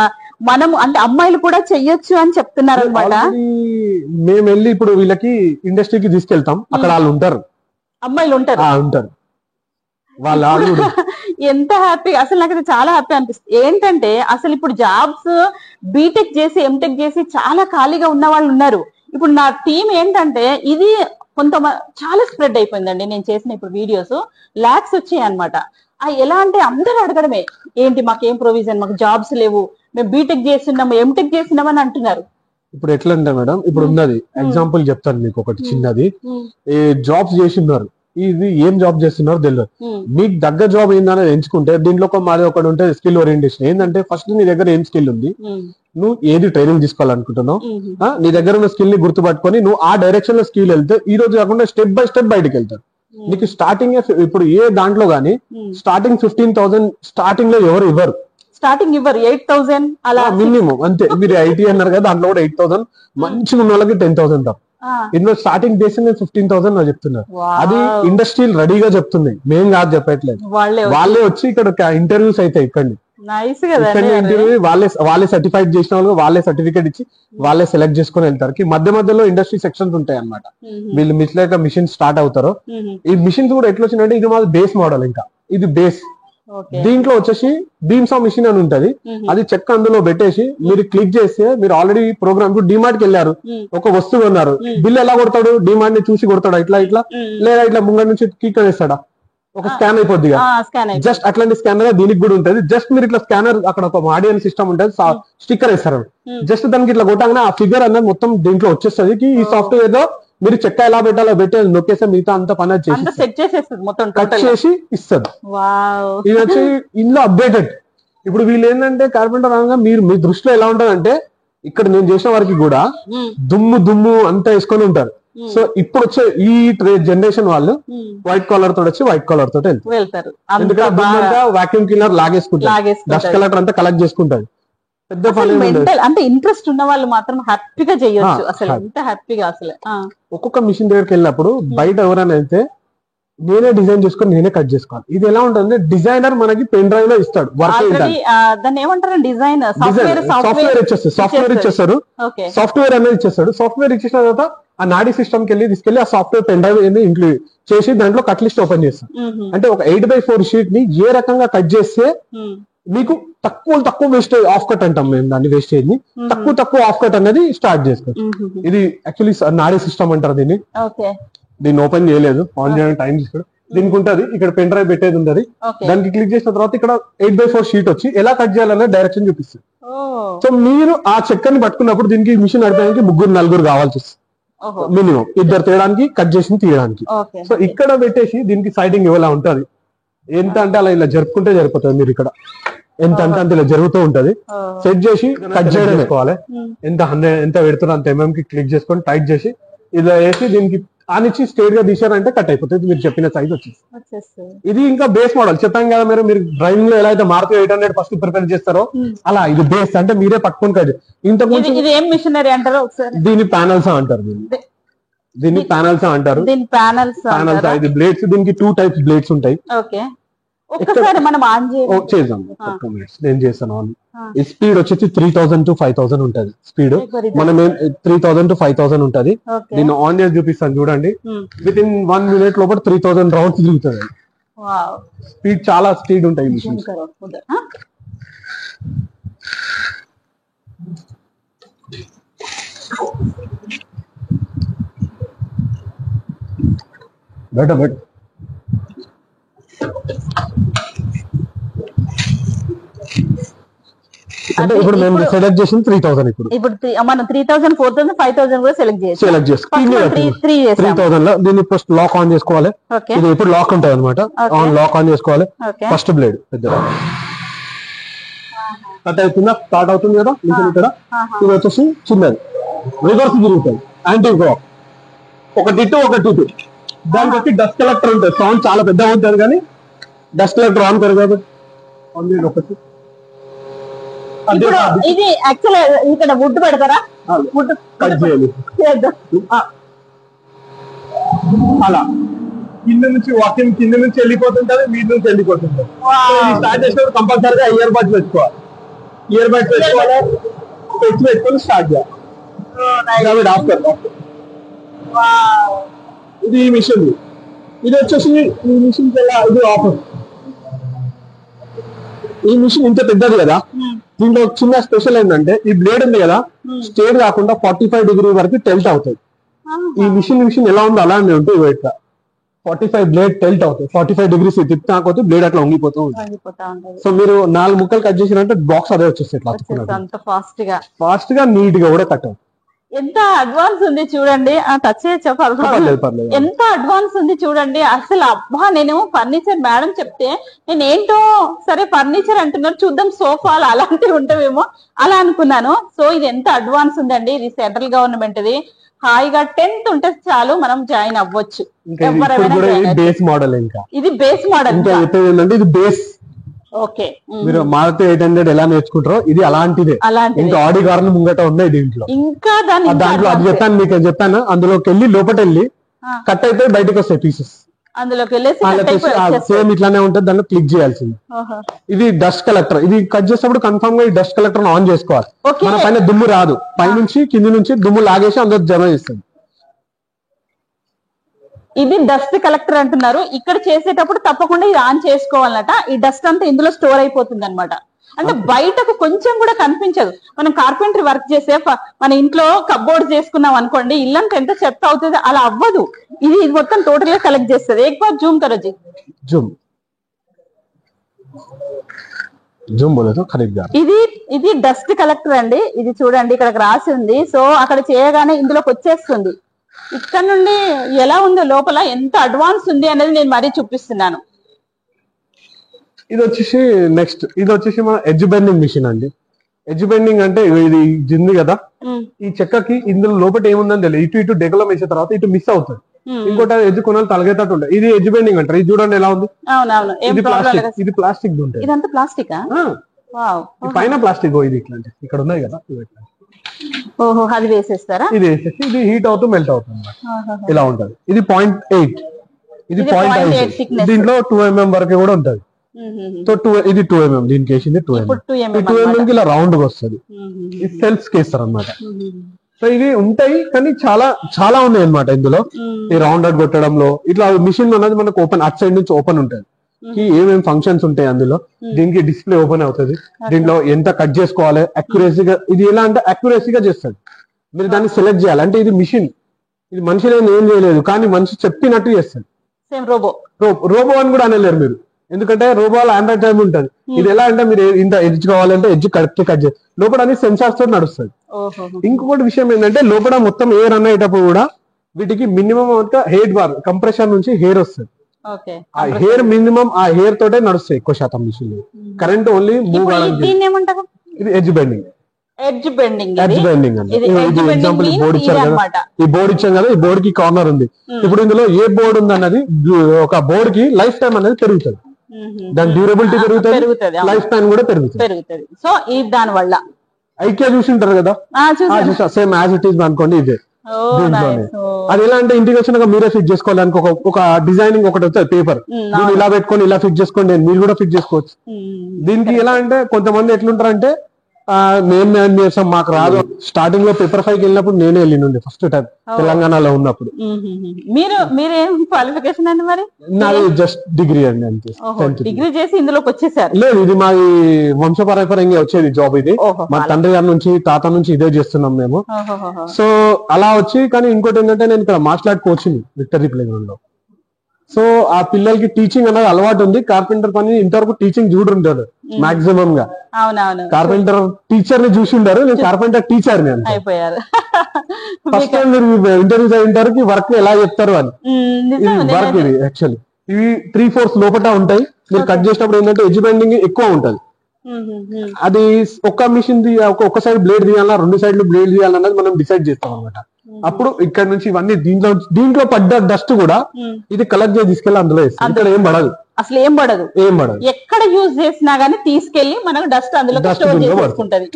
మనం అంటే అమ్మాయిలు కూడా చెయ్యొచ్చు అని చెప్తున్నారు అనమాట. మేము వెళ్ళి ఇప్పుడు వీళ్ళకి ఇండస్ట్రీకి తీసుకెళ్తాం, అక్కడ వాళ్ళు ఉంటారు, అమ్మాయిలు ఉంటారు. వాళ్ళు ఎంత హ్యాపీ, అసలు నాకైతే చాలా హ్యాపీ అనిపిస్తుంది. ఏంటంటే అసలు ఇప్పుడు జాబ్స్ బీటెక్ చేసి ఎంటెక్ చేసి చాలా ఖాళీగా ఉన్న వాళ్ళు ఉన్నారు. ఇప్పుడు నా టీం ఏంటంటే ఇది చాలా స్ప్రెడ్ అయిపోయిందండి. నేను చేసిన ఇప్పుడు వీడియోస్ లాక్స్ వచ్చాయి అనమాట. ఎలా అంటే అందరూ అడగడమే, ఏంటి మాకేం ప్రొవిజన్, మాకు జాబ్స్ లేవు, మేము బీటెక్ చేస్తున్నాము ఎంటెక్ చేస్తున్నామని అంటున్నారు. ఇప్పుడు ఎట్లా అంటే మేడం, ఇప్పుడు ఉన్నది ఎగ్జాంపుల్ చెప్తాను మీకు ఒకటి చిన్నది. ఈ జాబ్స్ చేస్తున్నారు, ఇది ఏం జాబ్ చేస్తున్నారు తెలియదు. మీకు దగ్గర జాబ్ ఏందని ఎంచుకుంటే దీంట్లో మాది ఒకటి ఉంటుంది స్కిల్ ఓరియంటేషన్. ఏంటంటే ఫస్ట్ నీ దగ్గర ఏం స్కిల్ ఉంది, నువ్వు ఏది ట్రైనింగ్ తీసుకోవాలనుకుంటున్నావు, నీ దగ్గర ఉన్న స్కిల్ ని గుర్తుపట్టుకొని నువ్వు ఆ డైరెక్షన్ లో స్కిల్ వెళ్తే ఈ రోజు కాకుండా స్టెప్ బై స్టెప్ బయటకు వెళ్తారు. నీకు స్టార్టింగ్ ఇప్పుడు ఏ దాంట్లో గానీ స్టార్టింగ్ 15,000 స్టార్టింగ్ లో ఎవరు ఇవ్వరు, స్టార్టింగ్ ఇవ్వరు 8,000 అలా మినిమం అంతే. మీరు ఐటీ అన్నారు కదా, దాంట్లో కూడా 8,000, మంచిగా ఉన్న వాళ్ళకి 10,000 తప్ప. ఇందులో స్టార్టింగ్ బేస్ 15,000 నాకు చెప్తున్నారు. అది ఇండస్ట్రీలు రెడీగా చెప్తున్నాయి, మేం కాదు చెప్పట్లేదు. వాళ్ళే వచ్చి ఇక్కడ ఇంటర్వ్యూస్ అయితే ఇక్కడ ఇంటర్వ్యూ వాళ్ళే సర్టిఫైడ్ చేసిన వాళ్ళు, వాళ్ళే సర్టిఫికేట్ ఇచ్చి వాళ్ళే సెలెక్ట్ చేసుకుని వెళ్తారు. మధ్య మధ్యలో ఇండస్ట్రీ సెక్షన్స్ ఉంటాయి అనమాట. వీళ్ళు మిషన్ స్టార్ట్ అవుతారో, ఈ మిషన్స్ కూడా ఎట్లా వచ్చిందంటే ఇది మాది బేస్ మోడల్, ఇంకా ఇది బేస్. దీంట్లో వచ్చేసి బీమ్సా మిషన్ అని ఉంటది, అది చెక్క అందులో పెట్టేసి మీరు క్లిక్ చేస్తే మీరు ఆల్రెడీ ప్రోగ్రామ్ కు డిమార్ట్ కి వెళ్ళారు, ఒక వస్తువు కొన్నారు, బిల్ ఎలా కొడతాడు, డిమార్ట్ ని చూసి కొడతాడా ఇట్లా ఇట్లా, లేదా ఇట్లా ముంగడి నుంచి క్లిక్ అనేస్తాడా, ఒక స్కాన్ అయిపోద్ది. జస్ట్ అట్లాంటి స్కానర్ దీనికి కూడా ఉంటది. జస్ట్ మీరు ఇట్లా స్కానర్ అక్కడ ఒక ఆడియన్ సిస్టమ్ ఉంటుంది, స్టిక్కర్ వేస్తారు. జస్ట్ దానికి ఇట్లా కొట్టగానే ఆ ఫిగర్ అన్నది మొత్తం దీంట్లో వచ్చేస్తుంది. ఈ సాఫ్ట్వేర్ లో మీరు చెక్క ఎలా పెట్టాలో పెట్టి నొక్కేస్తే మిగతా అంతా పని కట్ చేసి ఇస్తుంది. ఇది వచ్చి ఇందులో అప్డేటెడ్. ఇప్పుడు వీళ్ళు ఏంటంటే కార్పెంటర్ అనగా మీరు మీ దృష్టిలో ఎలా ఉంటదంటే, ఇక్కడ నేను చేసిన వారికి కూడా దుమ్ము అంతా వేసుకొని ఉంటారు. సో ఇప్పుడు వచ్చే ఈ జనరేషన్ వాళ్ళు వైట్ కాలర్ తోటి వచ్చి వైట్ కాలర్ తోటి వెళ్తారు. ఎందుకంటే వాక్యూమ్ క్లీనర్ లాగేసుకుంటారు, డస్ట్ కలెక్టర్ అంతా కలెక్ట్ చేసుకుంటారు. పెద్ద అంటే ఇంట్రెస్ట్ ఉన్న వాళ్ళు మాత్రం హ్యాపీగా చేయొచ్చు. అసలు ఎంత హ్యాపీగా అసలు. ఒక్కొక్క మిషన్ దగ్గరికి వెళ్ళినప్పుడు బయట ఎవరైనా అయితే నేనే డిజైన్ చేసుకొని నేనే కట్ చేసుకోవాలి. ఇది ఎలా ఉంటుంది, డిజైనర్ మనకి పెన్ డ్రైవ్ లో ఇస్తాడు, దాన్ని ఏమంటారు, డిజైన్ సాఫ్ట్వేర్ ఇచ్చేస్తారు. సాఫ్ట్వేర్ అనేది ఇచ్చేస్తాడు. సాఫ్ట్వేర్ ఇచ్చేసిన తర్వాత ఆ నాడీ సిస్టమ్ కి వెళ్ళి తీసుకెళ్లి ఆ సాఫ్ట్వేర్ పెన్ డ్రైవ్ ఇంక్లూడ్ చేసి దాంట్లో కట్ లిస్ట్ ఓపెన్ చేస్తాం. అంటే ఒక 8x4 షీట్ ని ఏ రకంగా కట్ చేస్తే మీకు తక్కువ వేస్టేజ్ ఆఫ్ కట్ అంటాం మేము దాన్ని, వేస్టేజ్ ని తక్కువ ఆఫ్ కట్ అనేది స్టార్ట్ చేసుకోవచ్చు. ఇది యాక్చువల్లీ నాడీ సిస్టమ్ అంటారు దీన్ని. దీన్ని ఓపెన్ చేయలేదు, ఆన్ చేయడానికి టైం తీసుకోవడం. దీనికి ఉంటుంది ఇక్కడ పెన్ డ్రైవ్ పెట్టేది ఉంటుంది. దానికి క్లిక్ చేసిన తర్వాత ఇక్కడ 8x4 షీట్ వచ్చి ఎలా కట్ చేయాలనే డైరెక్షన్ చూపిస్తుంది. సో మీరు ఆ చెక్కని పట్టుకున్నప్పుడు దీనికి మిషన్ నడపడానికి 3-4 కావాల్సి వస్తుంది మినిమం, ఇద్దరు తేయడానికి కట్ చేసి తీయడానికి. సో ఇక్కడ పెట్టేసి దీనికి సైడింగ్ ఇవ్వలా ఉంటది. ఎంత అంటే అలా ఇలా జరుపుకుంటే సరిపోతుంది. మీరు ఇక్కడ ఎంత అంటే అంత ఇలా జరుగుతూ ఉంటది. సెట్ చేసి కట్ చేయడం చేసుకోవాలి. ఎంత పెడుతున్నా అంత కి క్లిక్ చేసుకొని టైట్ చేసి ఇలా వేసి దీనికి ఆనిచ్చి స్ట్రేట్ గా తీసారంటే కట్ అయిపోతుంది. మీరు చెప్పిన సైజ్ వచ్చేస్తుంది. ఇది ఇంకా బేస్ మోడల్ చెప్పాం కదా, మీరు డ్రైవింగ్ లో ఎలా అయితే మారుతి 800 ఫస్ట్ ప్రిపేర్ చేస్తారో అలా ఇది బేస్ అంటే మీరే పట్టుకొని కట్. ఇంతకుముందు దీని ప్యానల్స్ అంటారు, దీన్ని ప్యానల్స్ అంటారు. ఇది బ్లేడ్స్, దీనికి 2 టైప్స్ బ్లేడ్స్ ఉంటాయి. చేద్దాం, నేను చేస్తాను. ఈ స్పీడ్ వచ్చేసి 3000 to 5000 ఉంటది స్పీడ్. మనం 3000 to 5000 ఉంటది. దీన్ని ఆన్ చేసి చూపిస్తాను చూడండి. విత్ ఇన్ 1 minute లోపల 3000 రౌండ్స్ తిరుగుతుంది. స్పీడ్ చాలా స్పీడ్ ఉంటాయి మిషన్స్. బెటర్ అంటే ఇప్పుడు మేము సెలెక్ట్ చేసింది 3000. ఇప్పుడు మనం 3000, 4000, 5000 కూడా సెలెక్ట్ చేసుకోవాలి. 3000 లో దీన్ని ఫస్ట్ లాక్ ఆన్ చేసుకోవాలి. ఇది ఇప్పుడు లాక్ ఉంటుంది అనమాట. లాక్ ఆన్ చేసుకోవాలి. ఫస్ట్ బ్లేడ్ పెద్ద కట్ అవుతుందా, స్టార్ట్ అవుతుంది కదా మిషన్ ఇక్కడ. ఇది వచ్చేసి చిన్నది రివర్స్ తిరుగుతుంది, యాంటీ క్లాక్. ఒక టిట్టు ఒక టూటు. దానికి వచ్చి డస్ట్ కలెక్టర్ ఉంటుంది. సౌండ్ చాలా పెద్దగా ఉంటుంది కానీ డస్ట్ కలెక్టర్ ఆన్ కదా ఒకటి. ఇది యాక్చువల్ ఇక్కడ వుడ్ పెడతారా, వుడ్ కట్ చేయాలి అలా. కింద నుంచి వాకింగ్ కింద నుంచి వెళ్ళిపోతుంటది, మీద నుంచి వెళ్ళిపోతుంటది. స్టార్ట్ చేసినప్పుడు కంపల్సరీగా ఇయర్ బడ్స్ పెట్టుకోవాలి. ఇయర్ బడ్స్ పెట్టుకొని స్టార్ట్ చేయాలి. ఇది ఈ మిషన్. ఇది వచ్చేసి ఈ మిషన్ ఇది ఆఫర్. ఈ మిషన్ ఇంత పెద్దది కదా, దీంట్లో చిన్న స్పెషల్ ఏంటంటే ఈ బ్లేడ్ ఉంది కదా, స్ట్రేట్ కాకుండా 45 డిగ్రీ వరకు టెల్ట్ అవుతుంది. ఈ మిషన్ ఎలా ఉందో అలానే ఉంటుంది. ఇట్లా 45 బ్లేడ్ టెల్ట్ అవుతుంది. 45 డిగ్రీస్ తిప్పితే కాకపోతే బ్లేడ్ అట్లా వంగిపోతూ ఉంటుంది. సో మీరు 4 ముక్కలు కట్ చేసినంటే బాక్స్ అదే వచ్చేస్తుంది. ఇట్లా ఫాస్ట్ గా నీట్ గా కూడా కట్ అవుతుంది. ఎంత అడ్వాన్స్ ఉంది చూడండి. టచ్ చేయొచ్చా? ఎంత అడ్వాన్స్ ఉంది చూడండి అసలు. అబ్బా, నేను ఫర్నిచర్ మేడం చెప్తే నేను ఏంటో సరే ఫర్నిచర్ అంటున్నారు, చూద్దాం సోఫాలు అలాంటివి ఉంటావేమో అలా అనుకున్నాను. సో ఇది ఎంత అడ్వాన్స్ ఉందండి. ఇది సెంట్రల్ గవర్నమెంట్ ది. హాయిగా 10th ఉంటే చాలు మనం జాయిన్ అవ్వచ్చు. Base model. ఇంకా ఇది బేస్ మోడల్. ఇది బేస్. ఓకే, మీరు మారుతి 800 ఎలా నేర్చుకుంటారో ఇది అలాంటిదే. ఇంకా ఆడి కారణం ముంగట ఉన్నాయి దీంట్లో. ఇంకా దాంట్లో అది చెప్పాను, మీకు చెప్పాను. అందులోకి వెళ్ళి లోపల వెళ్ళి కట్ అయితే బయటకు వస్తాయి పీసెస్. అందులోకి సేమ్ ఇట్లానే ఉంటుంది. దాంట్లో క్లిక్ చేయాల్సింది. ఇది డస్ట్ కలెక్టర్. ఇది కట్ చేసేటప్పుడు కన్ఫర్మ్ గా ఈ డస్ట్ కలెక్టర్ ఆన్ చేసుకోవాలి. మన పైన దుమ్ము రాదు. పైనుంచి కింది నుంచి దుమ్ము లాగేసి అందులో జమ చేస్తుంది. ఇది డస్ట్ కలెక్టర్ అంటున్నారు. ఇక్కడ చేసేటప్పుడు తప్పకుండా ఇది ఆన్ చేసుకోవాలన్నట. ఈ డస్ట్ అంతా ఇందులో స్టోర్ అయిపోతుంది అనమాట. అంటే బయటకు కొంచెం కూడా కనిపించదు. మనం కార్పెంటరీ వర్క్ చేసే మన ఇంట్లో కబ్బోర్డ్ చేసుకున్నాం అనుకోండి, ఇల్లంతా ఎంత చెత్త అవుతుంది, అలా అవ్వదు. ఇది మొత్తం టోటల్ గా కలెక్ట్ చేస్తుంది. ఎక్కువ జూమ్ కరోజీ. ఇది డస్ట్ కలెక్టర్ అండి. ఇది చూడండి ఇక్కడ రాసి ఉంది. సో అక్కడ చేయగానే ఇందులోకి వచ్చేస్తుంది. ఇక్కడ నుండి ఎలా ఉందో లోపల ఎంత అడ్వాన్స్ ఉంది అనేది నేను మరీ చూపిస్తున్నాను. ఇది వచ్చేసి నెక్స్ట్. ఇది వచ్చేసి మన ఎడ్జ్ బెండింగ్ మిషన్ అండి. ఎడ్జ్ బెండింగ్ అంటే ఇది జింది కదా, ఈ చెక్కకి ఇందులో లోపల ఏముందని తెలియదు. ఇటు డెకలం వేసిన తర్వాత ఇటు మిస్ అవుతుంది. ఇంకోటి ఎడ్జ్ కొనాలి తలగేటట్టు ఉంటుంది. ఇది ఎడ్జ్ బెండింగ్ అంటారు. ఇది చూడండి ఎలా ఉంది. ఇది ప్లాస్టిక్. ఇది ప్లాస్టిక్ ఉంటుంది. ఇదంతా ప్లాస్టిక్. పైన ప్లాస్టిక్. ఇది ఇట్లాంటి ఇక్కడ ఉన్నాయి కదా, ఓహో, అది వేసేస్తారా? ఇది వేసేసి ఇది హీట్ అవుతూ మెల్ట్ అవుతుంది. ఇలా ఉంటది. ఇది 0.8. ఇది 0.8. దీంట్లో 2mm వరకు కూడా ఉంటది. సో ఇది 2mm. దీనికి వేసింది 2mm కి ఇలా రౌండ్ గా వస్తుంది. ఇది సెల్ఫ్ కేస్తారు అనమాట. సో ఇవి ఉంటాయి కానీ చాలా చాలా ఉన్నాయి అనమాట ఇందులో. ఈ రౌండ్ అవుట్ కొట్టడంలో ఇట్లా మిషన్ అనేది మనకు ఓపెన్ అట్ సైడ్ నుంచి ఓపెన్ ఉంటుంది. ఏమేమి ఫంక్షన్స్ ఉంటాయి అందులో. దీనికి డిస్ప్లే ఓపెన్ అవుతుంది. దీంట్లో ఎంత కట్ చేసుకోవాలి అక్యురసీగా. ఇది ఎలా అంటే అక్యురసీగా చేస్తుంది. మీరు దాన్ని సెలెక్ట్ చేయాలి. అంటే ఇది మిషన్, ఇది మనిషి ఏం చేయలేదు కానీ మనిషి చెప్పినట్టు చేస్తుంది. రోబో అని కూడా అనలేరు మీరు, ఎందుకంటే రోబోలో ఆండ్రాయిడ్ టైం ఉంటుంది. ఇది ఎలా అంటే మీరు ఇంత ఎడ్జ్ కావాలంటే ఎడ్జ్ కట్ చేయాలి. లోపల అన్ని సెన్సార్స్ తో నడుస్తుంది. ఇంకొకటి విషయం ఏంటంటే లోపల మొత్తం ఎయిర్ రన్ అయ్యేటప్పుడు కూడా వీటికి మినిమం హెయిర్ బార్ కంప్రెషన్ నుంచి హెయిర్ వస్తుంది. ఆ హెయిర్ మినిమం ఆ హెయిర్ తోటే నడుస్తాయి ఎక్కువ శాతం మిషన్. కరెంట్ ఓన్లీ మూవ్ కావడానికి. ఇది ఎడ్జ్ బెండింగ్. ఎడ్జ్ బెండింగ్ అంటే ఎగ్జాంపుల్ బోర్డు ఇచ్చారు కదా, ఈ బోర్డు ఇచ్చాం కదా, ఈ బోర్డు కి కార్నర్ ఉంది. ఇప్పుడు ఇందులో ఏ బోర్డు ఉంది అన్నది ఒక బోర్డు కి లైఫ్ టైం అనేది పెరుగుతుంది. దాని డ్యూరబిలిటీ పెరుగుతుంది, లైఫ్ టైం కూడా పెరుగుతుంది. సో ఇది దాని వల్ల ఐక్యా చూసింటారు కదా, సేమ్ యాజ్ ఇట్ ఈస్ అనుకోండి. ఇదే దీంట్లోనే అది ఎలా అంటే ఇంటికి వచ్చినాక మీరే ఫిక్స్ చేసుకోవడానికి ఒక డిజైనింగ్ ఒకటి వస్తుంది పేపర్. దీన్ని ఇలా పెట్టుకొని ఇలా ఫిక్స్ చేసుకోండి, మీరు కూడా ఫిక్స్ చేసుకోవచ్చు. దీనికి ఎలా అంటే కొంతమంది ఎట్లుంటారంటే మేము చేసాం మాకు రాదు. స్టార్టింగ్ లో పేపర్ 5కి వెళ్ళినప్పుడు నేనే వెళ్ళిండే ఫస్ట్ టైం తెలంగాణలో ఉన్నప్పుడు. మీరేం క్వాలిఫికేషన్ అండి మరి? నాది జస్ట్ డిగ్రీ అండి అంతే. డిగ్రీ చేసి ఇందులోకి వచ్చేసారు? లేదు, ఇది మా వంశపారంపర్యంగా వచ్చేది జాబ్. ఇది మా తండ్రి గారి నుంచి తాత నుంచి ఇదే చేస్తున్నాం మేము. సో అలా వచ్చి కానీ ఇంకోటి ఏంటంటే నేను ఇక్కడ martial coaching victory play ground లో. సో ఆ పిల్లలకి టీచింగ్ అనేది అలవాటు ఉంది. కార్పెంటర్ పని ఇంతవరకు టీచింగ్ చూడుంటాడు మాక్సిమం గా. కార్పెంటర్ టీచర్ ని చూసి ఉంటారు, నేను కార్పెంటర్ టీచర్ ని అయిపోయారు. ఫస్ట్ టైం మీరు ఇంటర్వ్యూ అయ్యేంతవరకు వర్క్ ఎలా చెప్తారు అని. ఇది వర్క్ ఇది యాక్చువల్లీ ఇవి 3/4 లోపల ఉంటాయి. మీరు కట్ చేసినప్పుడు ఏంటంటే ఎడ్జ్ బెండింగ్ ఎక్కువ ఉంటది. అది ఒక్క మిషన్ ఒక్క సైడ్ బ్లేడ్ తీయాలా, 2 సైడ్లు బ్లేడ్ తీయాలన్నది మనం డిసైడ్ చేస్తాం అనమాట. అప్పుడు ఇక్కడ నుంచి ఇవన్నీ దీంట్లో పడ్డ డస్ట్ కూడా ఇది కలెక్ట్ చేసి తీసుకెళ్ళి అందులో వేస్తాం. ఇక్కడ ఏం పడదు, అసలు ఏం పడదు. ఎక్కడ యూజ్ చేసినా గానీ తీసుకెళ్లి మనకు డస్ట్ అందులో పడుతుంటది.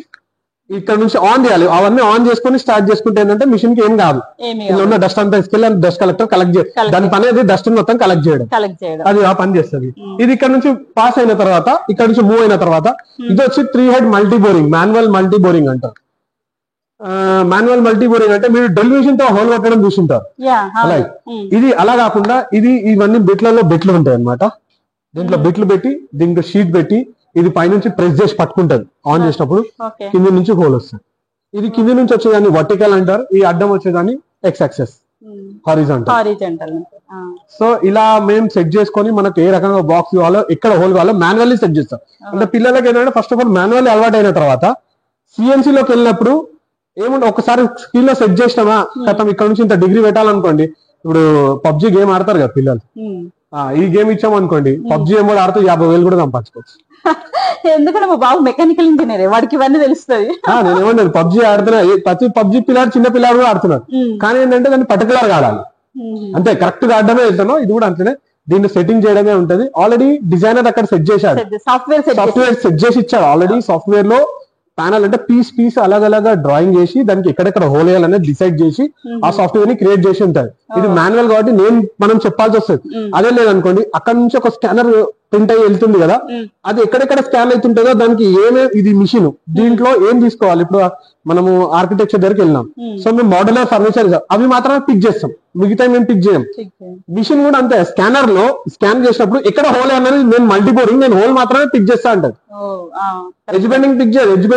ఇక్కడ నుంచి ఆన్ చేయాలి. అవన్నీ ఆన్ చేసుకుని స్టార్ట్ చేసుకుంటే ఏంటంటే మిషన్ కి ఏం కాదు. ఇలా ఉన్న డస్ట్ అంతా తీసుకెళ్ళి డస్ట్ కలెక్టర్ కలెక్ట్ చేయాలి. దాని పని అది డస్ట్ మొత్తం కలెక్ట్ చేయడం, అది ఆ పని చేస్తుంది. ఇది ఇక్కడ నుంచి పాస్ అయిన తర్వాత ఇక్కడ నుంచి మూవ్ అయిన తర్వాత ఇది వచ్చి 3 head multi boring, manual multi boring అంటారు. మాన్యువల్ మల్టీ బోరింగ్ అంటే మీరు డెలివిజన్ తో హోల్ కొట్టడం చూసింటారు. ఇది అలా కాకుండా ఇది ఇవన్నీ బెట్లలో బెట్లు ఉంటాయి అనమాట. దీంట్లో బెట్లు పెట్టి దీంట్లో షీట్ పెట్టి ఇది పైనుంచి ప్రెస్ చేసి పట్టుకుంటది ఆన్ చేసినప్పుడు, కింది నుంచి హోల్ వస్తుంది. ఇది కింది నుంచి వచ్చేదాన్ని వర్టికల్ అంటారు, ఈ అడ్డం వచ్చేదాన్ని ఎక్స్ యాక్సెస్ హారిజాంటల్. సో ఇలా మేము సెట్ చేసుకొని మనకు ఏ రకంగా బాక్స్ కావాలో ఎక్కడ హోల్ కావాలో మాన్యువల్లీ సెట్ చేస్తాం. అంటే పిల్లలకి ఏంటంటే ఫస్ట్ ఆఫ్ ఆల్ మాన్యువల్లీ అలవాటు అయిన తర్వాత సిఎన్సీ లోకి వెళ్ళినప్పుడు ఏముంటే ఒకసారి స్క్రీన్ లో సెట్ చేసినామా గతం ఇక్కడ నుంచి ఇంత డిగ్రీ పెట్టాలనుకోండి. ఇప్పుడు పబ్జి గేమ్ ఆడతారు కదా పిల్లలు, ఈ గేమ్ ఇచ్చామనుకోండి పబ్జి గేమ్ కూడా ఆడుతూ 50,000 కూడా సంపాదించుకోవచ్చు. ఎందుకంటే మా బాబు మెకానికల్ ఇంజనీర్, వాడికి ఇవన్నీ తెలుస్తుంది. నేను ఏమన్నాను, పబ్జి ఆడుతున్నా, ప్రతి పబ్జి పిల్లాడు చిన్న పిల్లాడు కూడా ఆడుతున్నారు. కానీ ఏంటంటే దాన్ని పర్టికులర్ గా ఆడాలి, అంతే కరెక్ట్ గా ఆడమే వెళ్తాను. ఇది కూడా అంతేనే, దీన్ని సెట్టింగ్ చేయడమే ఉంటది. ఆల్రెడీ డిజైనర్ అక్కడ సెట్ చేశాడు, సాఫ్ట్వేర్ సెట్ చేసి ఇచ్చాడు. ఆల్రెడీ సాఫ్ట్వేర్ లో ప్యానల్ అంటే పీస్ అలాగ డ్రాయింగ్ చేసి దానికి ఎక్కడెక్కడ హోల్ వేయాలనేది డిసైడ్ చేసి ఆ సాఫ్ట్వేర్ ని క్రియేట్ చేసి ఉంటాయి. ఇది మాన్యువల్ కాబట్టి మనం చెప్పాల్సి వస్తుంది. అదే లేదనుకోండి అక్కడ నుంచి ఒక స్కానర్ ప్రింట్ అయ్యి వెళ్తుంది కదా, అది ఎక్కడెక్కడ స్కాన్ అవుతుంటుందో దానికి ఇది మిషన్, దీంట్లో ఏం తీసుకోవాలి. ఇప్పుడు మనము ఆర్కిటెక్చర్ దగ్గరికి వెళ్ళినాం, సో మేము మోడలర్ ఫర్నిచర్ అవి మాత్రమే పిక్ చేస్తాం, మిగతా మేము పిక్ చేయం. మిషన్ కూడా అంతే, స్కానర్ లో స్కాన్ చేసినప్పుడు ఎక్కడ హోల్ అన్నది నేను మల్టీబోరింగ్, నేను హోల్ మాత్రమే పిక్ చేస్తా అంటది. ఎడ్జ్ బెండింగ్ పిక్ చేయదు, ఎడ్జ్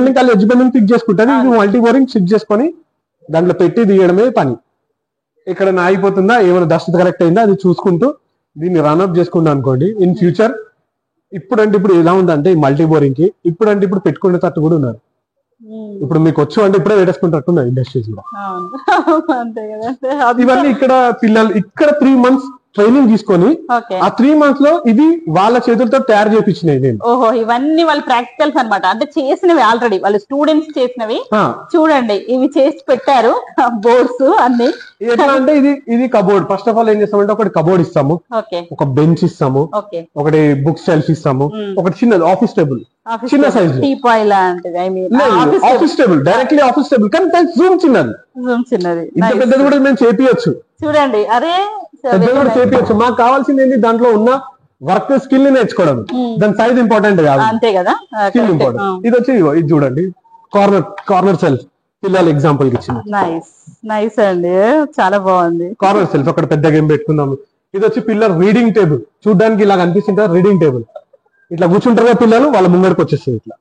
బెండింగ్ పిక్ చేసుకుంటాను. ఇది మల్టీబోరింగ్ పిక్ చేసుకొని దాంట్లో పెట్టి తీయడమే పని. ఇక్కడ ఆగిపోతుందా, ఏమైనా డస్ట్ కరెక్ట్ అయిందా అది చూసుకుంటూ దీన్ని రన్అప్ చేసుకుంటా అనుకోండి. ఇన్ ఫ్యూచర్ ఇప్పుడు ఎలా ఉందంటే ఈ మల్టీ బోరింగ్ కి ఇప్పుడు పెట్టుకునేటట్టు కూడా ఉన్నారు. ఇప్పుడు మీకు వచ్చు అంటే ఇప్పుడే పెట్టేసుకుంటున్నారు ఇండస్ట్రీస్ లో. ఇవన్నీ ఇక్కడ పిల్లలు ఇక్కడ 3 months ట్రైనింగ్ తీసుకొని ఆ 3 months లో ఇది వాళ్ళ చేతులతో తయారు చేయించినవి నేను. ఓహో, ఇవన్నీ వాళ్ళ ప్రాక్టికల్స్ అన్నమాట, అంటే చేసినవి ఆల్రెడీ వాళ్ళ స్టూడెంట్స్ చేసినవి. చూడండి ఇవి చేసి పెట్టారు బోర్డ్స్ అన్ని. ఎట్లా అంటే ఇది కబోర్డ్. ఫస్ట్ ఆఫ్ ఆల్ ఏం చేస్తామంటే ఒకటి కబోర్డ్ ఇస్తాము, ఒక బెంచ్ ఇస్తాము, ఒకటి బుక్ షెల్ఫ్ ఇస్తాము, ఒకటి చిన్నది ఆఫీస్ టేబుల్ చిన్న size office table, directly office table, కానీ జూమ్ చిన్నది. ఇంత పెద్దది కూడా మేము చేపియచ్చు. చూడండి, అరే పెద్దది కూడా చేపియచ్చు. మాకు కావాల్సింది ఏంటి, దాంట్లో ఉన్న వర్క్ స్కిల్ ని నేర్చుకోవడం, దాని సైజ్ ఇంపార్టెంట్ కాదు, అంతే కదా, స్కిల్ ఇంపార్టెంట్. ఇది వచ్చి ఇది చూడండి, కార్నర్ సెల్ఫ్ పిల్లలు ఎగ్జాంపుల్ కి ఇచ్చింది. నైస్ అండి, చాలా బాగుంది. కార్నర్ సెల్ఫ్ అక్కడ పెద్ద గేమ్ పెట్టుకుందాము. ఇది వచ్చి పిల్లలు రీడింగ్ టేబుల్, చూడడానికి ఇలా కనిపిస్తుంది రీడింగ్ టేబుల్. ఇట్లా కూర్చుంటారు పిల్లలు, వాళ్ళ ముంగడికి వచ్చేస్తుంది ఇట్లా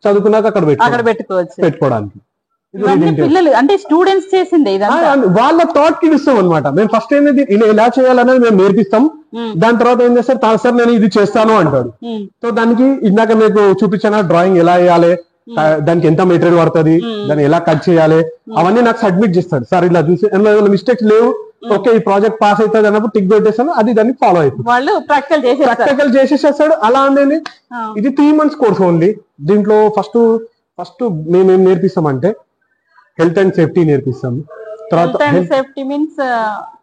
చదువుకున్నాక అక్కడ పెట్టుకోవడానికి. పిల్లలు అంటే స్టూడెంట్స్ చేసింది వాళ్ళ థాట్ కి ఇస్తాం అనమాట. మేము ఫస్ట్ ఏంటి ఎలా చేయాలనేది మేము నేర్పిస్తాం. దాని తర్వాత ఏం చేస్తారు, సార్ నేను ఇది చేస్తాను అంటాడు. సో దానికి ఇందాక మీకు చూపించాను డ్రాయింగ్ ఎలా వేయాలి, దానికి ఎంత మెటీరియల్ పడుతుంది, దాన్ని ఎలా కట్ చేయాలి, అవన్నీ నాకు సబ్మిట్ చేస్తాడు. సార్ ఇలా చూసి ఏమైనా మిస్టేక్స్ లేవు, ఓకే ఈ ప్రాజెక్ట్ పాస్ అవుతుంది అన్నప్పుడు టిక్ పెట్టేస్తాను, అది దాన్ని ఫాలో అవుతుంది. వాళ్ళు ప్రాక్టికల్ చేసేసేస్తాడు. అలా అనేది ఇది 3 months కోర్స్ ఓన్లీ. దీంట్లో ఫస్ట్ మేమేం నేర్పిస్తామంటే హెల్త్ అండ్ సేఫ్టీ నేర్పిస్తాము. తర్వాత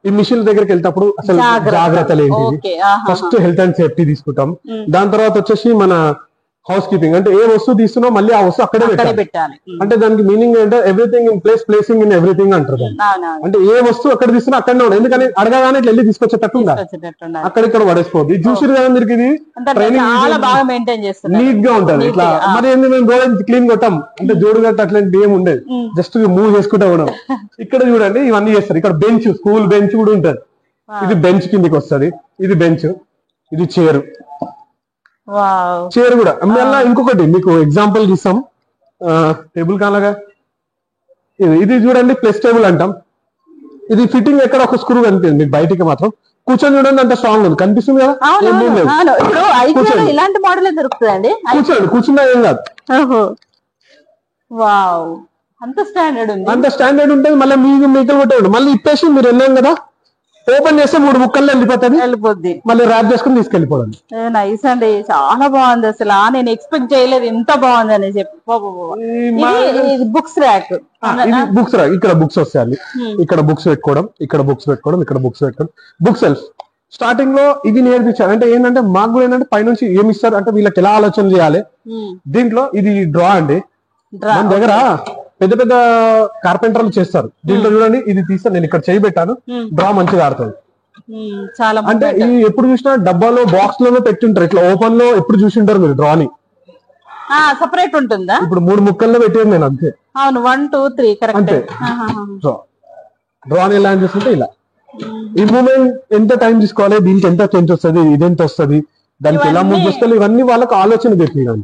ఈ మిషన్ దగ్గరికి వెళ్తేప్పుడు అసలు జాగ్రత్తలు ఏంటి, ఫస్ట్ హెల్త్ అండ్ సేఫ్టీ తీసుకుంటాం. దాని తర్వాత వచ్చేసి మన హౌస్ కీపింగ్, అంటే ఏ వస్తువు తీస్తున్నా మళ్ళీ ఆ వస్తువు అక్కడే పెట్టాలి. అంటే దానికి మీనింగ్ ఏంటంటే everything in place, placing in everything అంటారు. అంటే ఏ వస్తువు అక్కడ తీస్తున్నా అక్కడనే ఉండదు, ఎందుకని అడగగానే ఇట్లా వెళ్ళి తీసుకొచ్చేటట్టు ఉండాలి, అక్కడిక్కడ పడేసుకోవద్దు. చూసిరు కదా మీరు, ఇది ట్రైనింగ్ నీట్ గా ఉంటది. ఇట్లా మరి ఏంది మేము రోడ్ క్లీన్ కొట్టాం అంటే జోడు గట్ట అట్లాంటి ఏం ఉండేది, జస్ట్ మూవ్ చేసుకుంటా ఉన్నాం. ఇక్కడ చూడండి ఇవన్నీ చేస్తారు. ఇక్కడ బెంచ్, స్కూల్ బెంచ్ కూడా ఉంటది. ఇది బెంచ్ కిందికి వస్తుంది, ఇది బెంచ్, ఇది చైర్ కూడా. మళ్ళీ ఇంకొకటి మీకు ఎగ్జాంపుల్ ఇస్తాం, టేబుల్ కాలాగా ఇది చూడండి ప్లస్ టేబుల్ అంటాం. ఇది ఫిట్టింగ్ ఎక్కడ ఒక స్క్రూ కనిపిస్తుంది మీకు, బయటికి మాత్రం కూర్చొని చూడండి అంత స్ట్రాంగ్ ఉంది, కనిపిస్తుంది కదా. ఇలాంటి మోడల్ దొరుకుతుందండి, కూర్చున్నా ఏం కాదు. అంత స్టాండర్డ్ ఉంటుంది. మళ్ళీ మీకు కొట్టే మళ్ళీ ఇప్పేసి మీరు వెళ్ళాం కదా, ఓపెన్ చేస్తే 3 ముక్కల్లో వెళ్ళిపోద్ది, మళ్ళీ ర్యాప్ చేసుకుని తీసుకెళ్ళిపోవడం. నైస్ అండి, చాలా బాగుంది. అసలు నేను ఎక్స్పెక్ట్ చేయలేదు ఎంత బాగుంది అని చెప్పి. బుక్స్ ర్యాక్, బుక్స్ ర్యాక్, ఇక్కడ బుక్స్ వస్తాయి, ఇక్కడ బుక్స్ పెట్టుకోవడం, ఇక్కడ బుక్స్ పెట్టుకోవడం, ఇక్కడ బుక్స్ పెట్టుకోవడం. బుక్ సెల్ఫ్ స్టార్టింగ్ లో ఇది నేర్పించారు. అంటే ఏంటంటే మాకు కూడా ఏంటంటే పైనుంచి ఏమి ఇస్తారు అంటే వీళ్ళకి ఎలా ఆలోచన చేయాలి. దీంట్లో ఇది డ్రా అండి, మన దగ్గర పెద్ద పెద్ద కార్పెంటర్లు చేస్తారు. దీంట్లో చూడండి ఇది తీస్తాను నేను, ఇక్కడ చేయి పెట్టాను, డ్రా మంచిగా ఆడుతుంది. అంటే ఇది ఎప్పుడు చూసినా డబ్బాలో బాక్స్ లో పెట్టింటారు, ఇట్లా ఓపెన్ లో ఎప్పుడు చూసింటారు మీరు. డ్రాని సెపరేట్ ఉంటుందా? ఇప్పుడు 3 ముక్కల్లో పెట్టాను నేను, అంతే. అవును, 1 2 3 అంతే. డ్రాని ఎలా చేస్తుంటే ఇలా ఈ మూమెంట్ ఎంత టైం తీసుకోవాలి, దీనికి ఎంత స్ట్రెంత్ వస్తుంది, ఇదెంత వస్తుంది, దానికి ఎలా మూవ్ చేసుకోవాలి ఇవన్నీ వాళ్ళకి ఆలోచన తెప్పియాలి.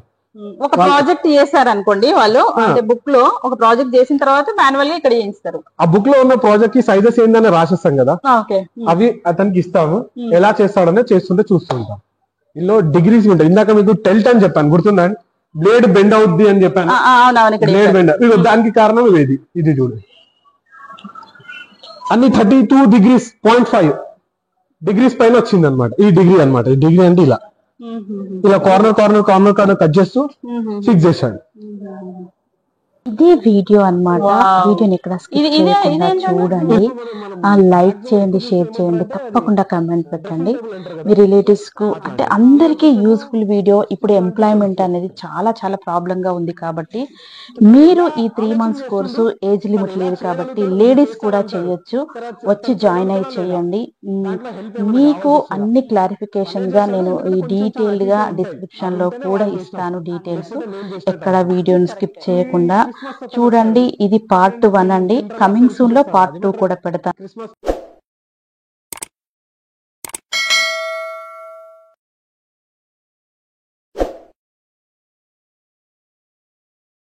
ఒక ప్రాజెక్ట్ చేశారు అనుకోండి వాళ్ళు, అంటే బుక్ లో ఒక ప్రాజెక్ట్ చేసిన తర్వాత మాన్యువల్ గా ఇక్కడ చేయిస్తారు. ఆ బుక్ లో ఉన్న ప్రాజెక్ట్ కి సైజెస్ ఏందని రాసిస్తాం కదా, అవి అతనికి ఇస్తాము. ఎలా చేస్తాడనే చేస్తుంటే చూస్తుంటాం. ఇందులో డిగ్రీస్ ఉంటాయి. ఇందాక మీకు టెల్ట్ అని చెప్పాను, గుర్తుందండి? బ్లేడ్ బెండ్ అవుద్ది అని చెప్పాను. బ్లేడ్ బెండ్, దానికి కారణం ఇది చూడండి. అన్ని 32 degrees 0.5 డిగ్రీస్ పైన వచ్చింది అనమాట. ఈ డిగ్రీ అనమాట. ఈ డిగ్రీ అంటే ఇలా కార్నర్ కట్ చేస్తూ ఫిక్స్ చేశాడు. ఇదే వీడియో అన్నమాట. వీడియోని ఇక్కడ స్కిప్ చేయకుండా చూడండి. లైక్ చేయండి, షేర్ చేయండి, తప్పకుండా కమెంట్ పెట్టండి. మీ రిలేటివ్స్ కు, అంటే అందరికీ యూస్ఫుల్ వీడియో. ఇప్పుడు ఎంప్లాయ్మెంట్ అనేది చాలా చాలా ప్రాబ్లం గా ఉంది కాబట్టి మీరు ఈ 3 months కోర్సు ఏజ్ లిమిట్ లేదు కాబట్టి లేడీస్ కూడా చేయొచ్చు. వచ్చి జాయిన్ అయ్యి చేయండి. మీకు అన్ని క్లారిఫికేషన్ గా నేను ఈ డీటెయిల్డ్ గా డిస్క్రిప్షన్ లో కూడా ఇస్తాను డీటెయిల్స్. ఎక్కడ వీడియోని స్కిప్ చేయకుండా చూడండి. ఇది పార్ట్ 1 అండి. కమింగ్ సూన్ లో పార్ట్ 2 కూడా పెడతాను.